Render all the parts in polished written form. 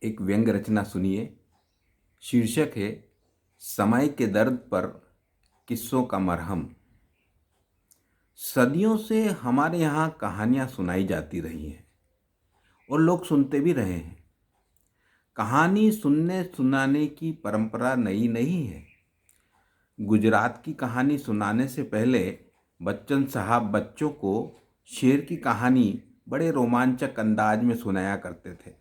एक व्यंग रचना सुनिए। शीर्षक है समय के दर्द पर किस्सों का मरहम। सदियों से हमारे यहाँ कहानियाँ सुनाई जाती रही हैं और लोग सुनते भी रहे हैं। कहानी सुनने सुनाने की परंपरा नई नहीं है। गुजरात की कहानी सुनाने से पहले बच्चन साहब बच्चों को शेर की कहानी बड़े रोमांचक अंदाज में सुनाया करते थे।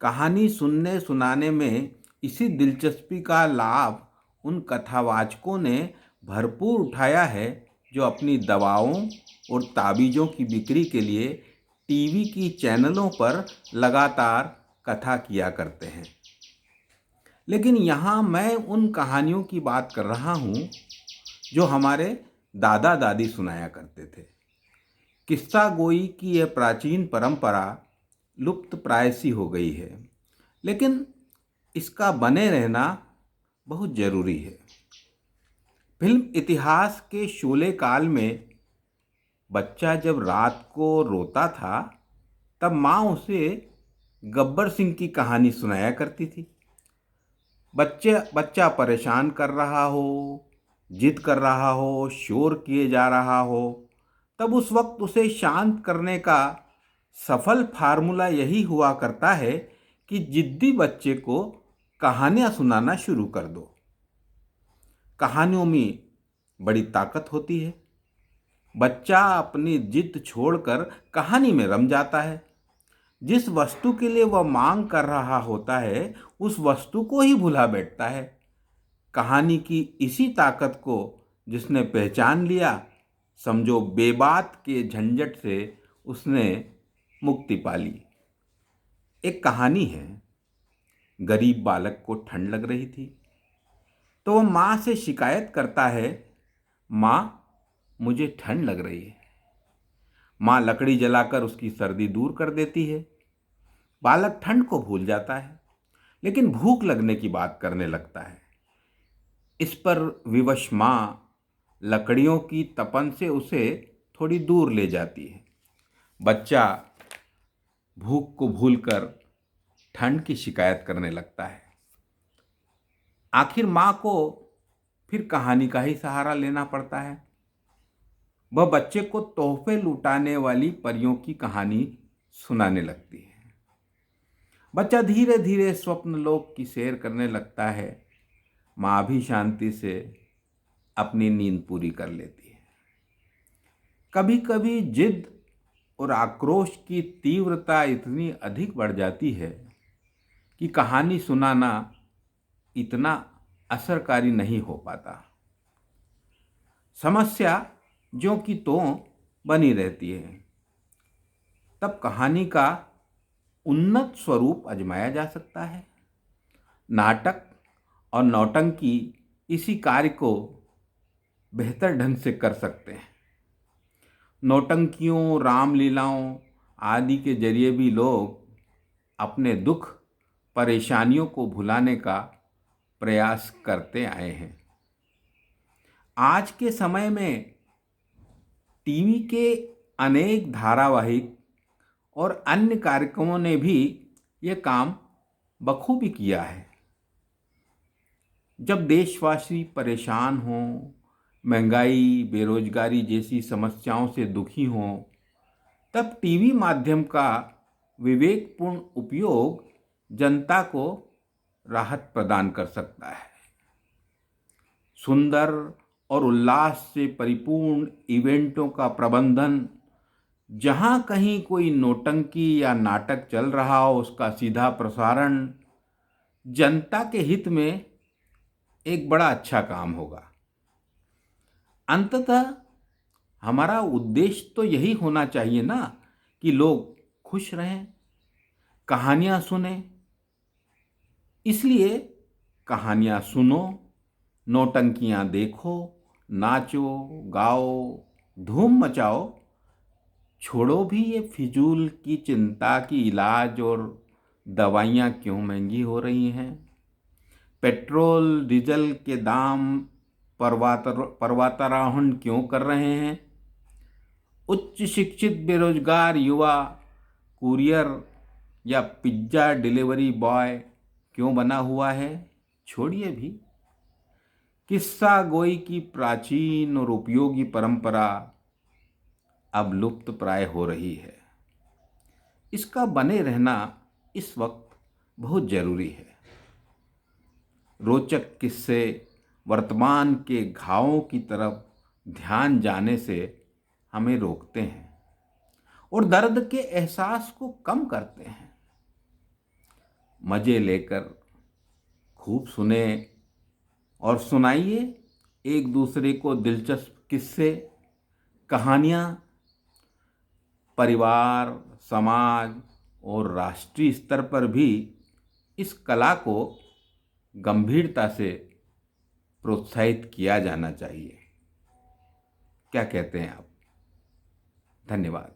कहानी सुनने सुनाने में इसी दिलचस्पी का लाभ उन कथावाचकों ने भरपूर उठाया है जो अपनी दवाओं और ताबीज़ों की बिक्री के लिए टीवी की चैनलों पर लगातार कथा किया करते हैं। लेकिन यहाँ मैं उन कहानियों की बात कर रहा हूँ जो हमारे दादा दादी सुनाया करते थे। किस्सा गोई की यह प्राचीन परंपरा लुप्त प्राय सी हो गई है, लेकिन इसका बने रहना बहुत ज़रूरी है। फिल्म इतिहास के शोले काल में बच्चा जब रात को रोता था तब माँ उसे गब्बर सिंह की कहानी सुनाया करती थी। बच्चा परेशान कर रहा हो, जिद कर रहा हो, शोर किए जा रहा हो, तब उस वक्त उसे शांत करने का सफल फार्मूला यही हुआ करता है कि जिद्दी बच्चे को कहानियाँ सुनाना शुरू कर दो। कहानियों में बड़ी ताकत होती है। बच्चा अपनी जिद छोड़कर कहानी में रम जाता है। जिस वस्तु के लिए वह मांग कर रहा होता है उस वस्तु को ही भुला बैठता है। कहानी की इसी ताकत को जिसने पहचान लिया, समझो बेबात के झंझट से उसने मुक्ति पा ली। एक कहानी है। गरीब बालक को ठंड लग रही थी तो वह माँ से शिकायत करता है, माँ मुझे ठंड लग रही है। माँ लकड़ी जलाकर उसकी सर्दी दूर कर देती है। बालक ठंड को भूल जाता है, लेकिन भूख लगने की बात करने लगता है। इस पर विवश माँ लकड़ियों की तपन से उसे थोड़ी दूर ले जाती है। बच्चा भूख को भूलकर ठंड की शिकायत करने लगता है। आखिर माँ को फिर कहानी का ही सहारा लेना पड़ता है। वह बच्चे को तोहफे लुटाने वाली परियों की कहानी सुनाने लगती है। बच्चा धीरे धीरे स्वप्न लोक की सैर करने लगता है। माँ भी शांति से अपनी नींद पूरी कर लेती है। कभी कभी जिद और आक्रोश की तीव्रता इतनी अधिक बढ़ जाती है कि कहानी सुनाना इतना असरकारी नहीं हो पाता। समस्या ज्यों की त्यों बनी रहती है। तब कहानी का उन्नत स्वरूप आजमाया जा सकता है। नाटक और नौटंकी इसी कार्य को बेहतर ढंग से कर सकते हैं। नौटंकियों, रामलीलाओं आदि के जरिए भी लोग अपने दुख परेशानियों को भुलाने का प्रयास करते आए हैं। आज के समय में टीवी के अनेक धारावाहिक और अन्य कार्यक्रमों ने भी ये काम बखूबी किया है। जब देशवासी परेशान हों, महंगाई, बेरोजगारी जैसी समस्याओं से दुखी हों, तब टीवी माध्यम का विवेकपूर्ण उपयोग जनता को राहत प्रदान कर सकता है। सुंदर और उल्लास से परिपूर्ण इवेंटों का प्रबंधन, जहाँ कहीं कोई नौटंकी या नाटक चल रहा हो उसका सीधा प्रसारण जनता के हित में एक बड़ा अच्छा काम होगा। अंततः हमारा उद्देश्य तो यही होना चाहिए ना कि लोग खुश रहें, कहानियाँ सुने। इसलिए कहानियाँ सुनो, नौटंकियाँ देखो, नाचो, गाओ, धूम मचाओ। छोड़ो भी ये फिजूल की चिंता कि इलाज और दवाइयाँ क्यों महंगी हो रही हैं, पेट्रोल डीजल के दाम पर्वतारोहण क्यों कर रहे हैं, उच्च शिक्षित बेरोजगार युवा कुरियर या पिज्ज़ा डिलीवरी बॉय क्यों बना हुआ है, छोड़िए भी। किस्सा गोई की प्राचीन और उपयोगी परंपरा अब लुप्त प्राय हो रही है। इसका बने रहना इस वक्त बहुत जरूरी है। रोचक किस्से वर्तमान के घावों की तरफ ध्यान जाने से हमें रोकते हैं और दर्द के एहसास को कम करते हैं। मजे लेकर खूब सुने और सुनाइए एक दूसरे को दिलचस्प किस्से, कहानियाँ। परिवार, समाज और राष्ट्रीय स्तर पर भी इस कला को गंभीरता से प्रोत्साहित किया जाना चाहिए। क्या कहते हैं आप? धन्यवाद।